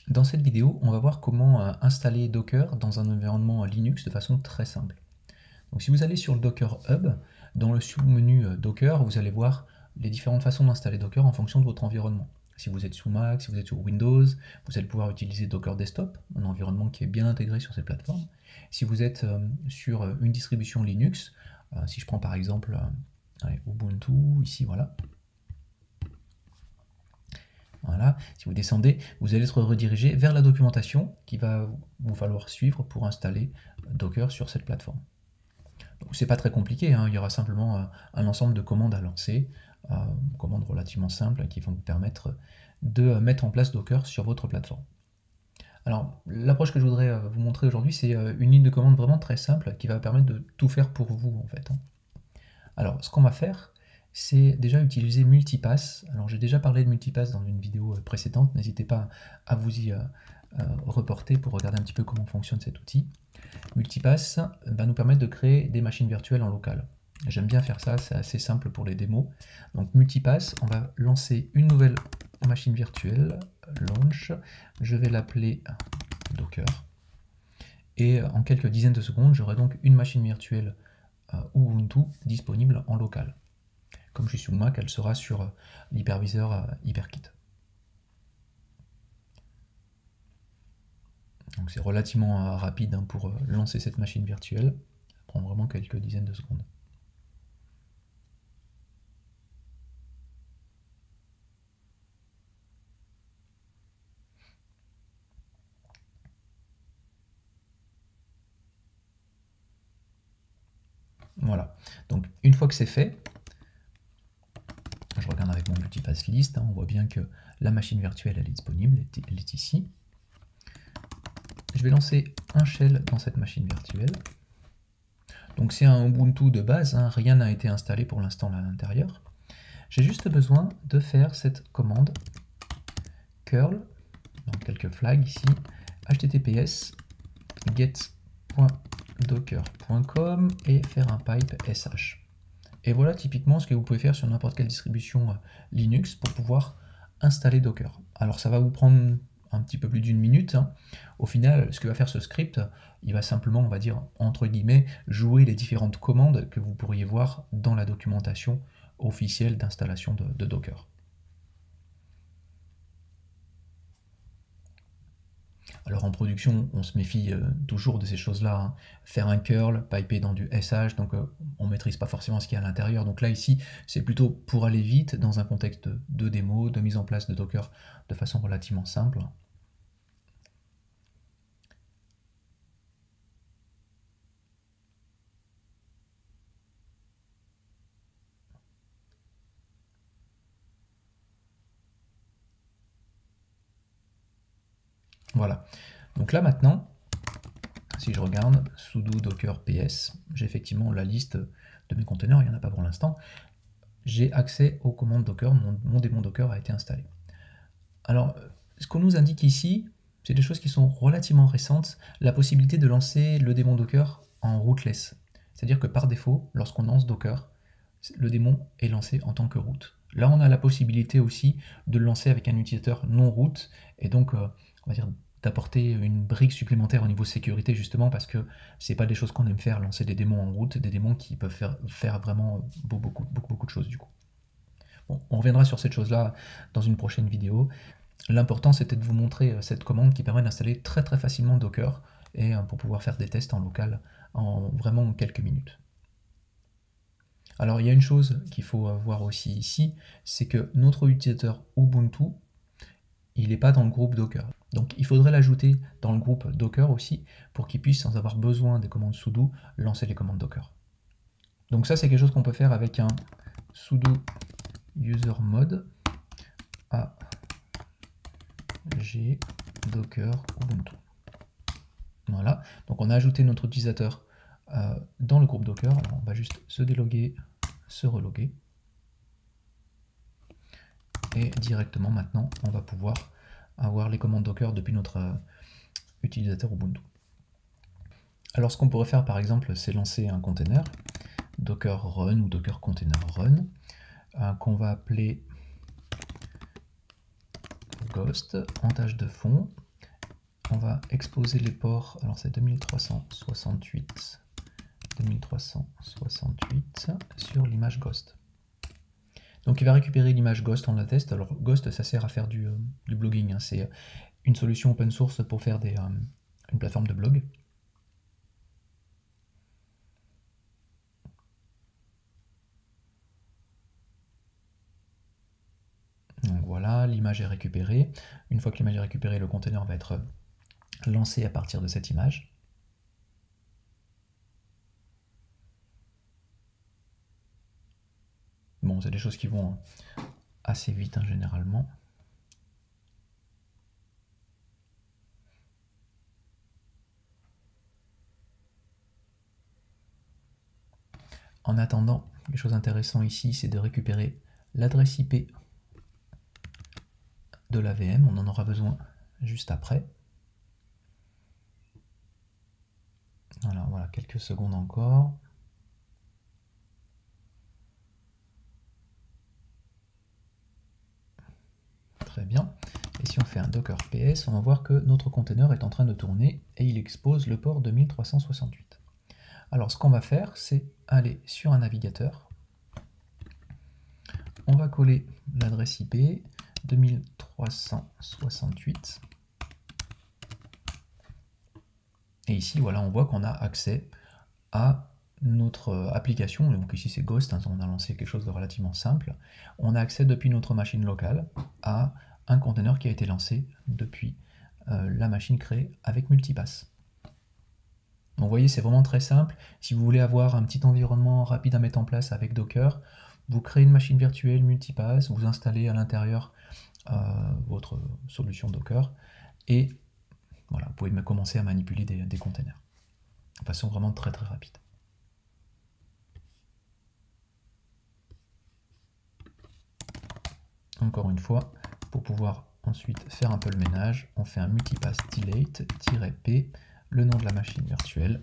Dans cette vidéo, on va voir comment installer Docker dans un environnement Linux de façon très simple. Donc si vous allez sur le Docker Hub, dans le sous-menu Docker, vous allez voir les différentes façons d'installer Docker en fonction de votre environnement. Si vous êtes sous Mac, si vous êtes sur Windows, vous allez pouvoir utiliser Docker Desktop, un environnement qui est bien intégré sur cette plateforme. Si vous êtes sur une distribution Linux, si je prends par exemple Ubuntu, ici voilà, voilà, si vous descendez, vous allez être redirigé vers la documentation qu'il va vous falloir suivre pour installer Docker sur cette plateforme. Donc c'est pas très compliqué, hein, il y aura simplement un ensemble de commandes à lancer, commandes relativement simples qui vont vous permettre de mettre en place Docker sur votre plateforme. Alors l'approche que je voudrais vous montrer aujourd'hui, c'est une ligne de commande vraiment très simple qui va permettre de tout faire pour vous en fait. Alors ce qu'on va faire, c'est déjà utiliser Multipass. Alors j'ai déjà parlé de Multipass dans une vidéo précédente, n'hésitez pas à vous y reporter pour regarder un petit peu comment fonctionne cet outil. Multipass va nous permettre de créer des machines virtuelles en local. J'aime bien faire ça, c'est assez simple pour les démos. Donc Multipass, on va lancer une nouvelle machine virtuelle, launch, je vais l'appeler Docker. Et en quelques dizaines de secondes, j'aurai donc une machine virtuelle Ubuntu disponible en local. Comme je suis sous Mac, elle sera sur l'hyperviseur HyperKit. Donc c'est relativement rapide pour lancer cette machine virtuelle. Ça prend vraiment quelques dizaines de secondes. Voilà. Donc une fois que c'est fait, je regarde avec mon Multipass list, on voit bien que la machine virtuelle elle est disponible, elle est ici. Je vais lancer un shell dans cette machine virtuelle. Donc c'est un Ubuntu de base, hein, rien n'a été installé pour l'instant à l'intérieur. J'ai juste besoin de faire cette commande curl, donc quelques flags ici, https get.docker.com et faire un pipe sh. Et voilà typiquement ce que vous pouvez faire sur n'importe quelle distribution Linux pour pouvoir installer Docker. Alors ça va vous prendre un petit peu plus d'une minute. Hein. Au final, ce que va faire ce script, il va simplement, on va dire, entre guillemets, jouer les différentes commandes que vous pourriez voir dans la documentation officielle d'installation de Docker. Alors en production, on se méfie toujours de ces choses-là. Hein. Faire un curl, piper dans du SH, donc on ne maîtrise pas forcément ce qu'il y a à l'intérieur. Donc là, ici, c'est plutôt pour aller vite dans un contexte de démo, de mise en place de Docker de façon relativement simple. Voilà. Donc là maintenant, si je regarde sudo docker ps, j'ai effectivement la liste de mes conteneurs, il n'y en a pas pour l'instant. J'ai accès aux commandes Docker, mon démon Docker a été installé. Alors, ce qu'on nous indique ici, c'est des choses qui sont relativement récentes, la possibilité de lancer le démon Docker en rootless. C'est-à-dire que par défaut, lorsqu'on lance Docker, le démon est lancé en tant que root. Là, on a la possibilité aussi de le lancer avec un utilisateur non root, et donc, on va dire, d'apporter une brique supplémentaire au niveau sécurité, justement, parce que c'est pas des choses qu'on aime faire, lancer des démons en root, des démons qui peuvent faire vraiment beaucoup de choses, du coup. Bon, on reviendra sur cette chose-là dans une prochaine vidéo. L'important, c'était de vous montrer cette commande qui permet d'installer très facilement Docker et pour pouvoir faire des tests en local en vraiment quelques minutes. Alors, il y a une chose qu'il faut voir aussi ici, c'est que notre utilisateur Ubuntu, il n'est pas dans le groupe Docker. Donc, il faudrait l'ajouter dans le groupe Docker aussi pour qu'il puisse, sans avoir besoin des commandes sudo, lancer les commandes Docker. Donc ça, c'est quelque chose qu'on peut faire avec un sudo usermod a g docker ubuntu. Voilà, donc on a ajouté notre utilisateur dans le groupe Docker. Alors on va juste se déloguer, se reloguer. Et directement maintenant, on va pouvoir avoir les commandes Docker depuis notre utilisateur Ubuntu. Alors ce qu'on pourrait faire par exemple, c'est lancer un container, docker run ou docker container run, qu'on va appeler ghost en tâche de fond. on va exposer les ports. Alors c'est 2368 sur l'image Ghost. Donc il va récupérer l'image Ghost, on la teste. Alors Ghost, ça sert à faire du blogging, hein. C'est une solution open source pour faire une plateforme de blog. Donc voilà, l'image est récupérée. Une fois que l'image est récupérée, le conteneur va être lancé à partir de cette image. Bon, c'est des choses qui vont assez vite, hein, généralement. En attendant, les choses intéressantes ici, c'est de récupérer l'adresse IP de la VM. On en aura besoin juste après. Voilà, quelques secondes encore. Très bien. Et si on fait un docker ps, on va voir que notre conteneur est en train de tourner et il expose le port 2368. Alors ce qu'on va faire, c'est aller sur un navigateur. On va coller l'adresse IP 2368. Et ici, voilà, on voit qu'on a accès à notre application. Donc ici, c'est Ghost, hein, on a lancé quelque chose de relativement simple. On a accès depuis notre machine locale à un conteneur qui a été lancé depuis la machine créée avec Multipass. Donc vous voyez, c'est vraiment très simple. Si vous voulez avoir un petit environnement rapide à mettre en place avec Docker, vous créez une machine virtuelle Multipass, vous installez à l'intérieur votre solution Docker, et voilà, vous pouvez commencer à manipuler des containers de façon vraiment très très rapide. Encore une fois, pour pouvoir ensuite faire un peu le ménage, on fait un multipass delete-p, le nom de la machine virtuelle,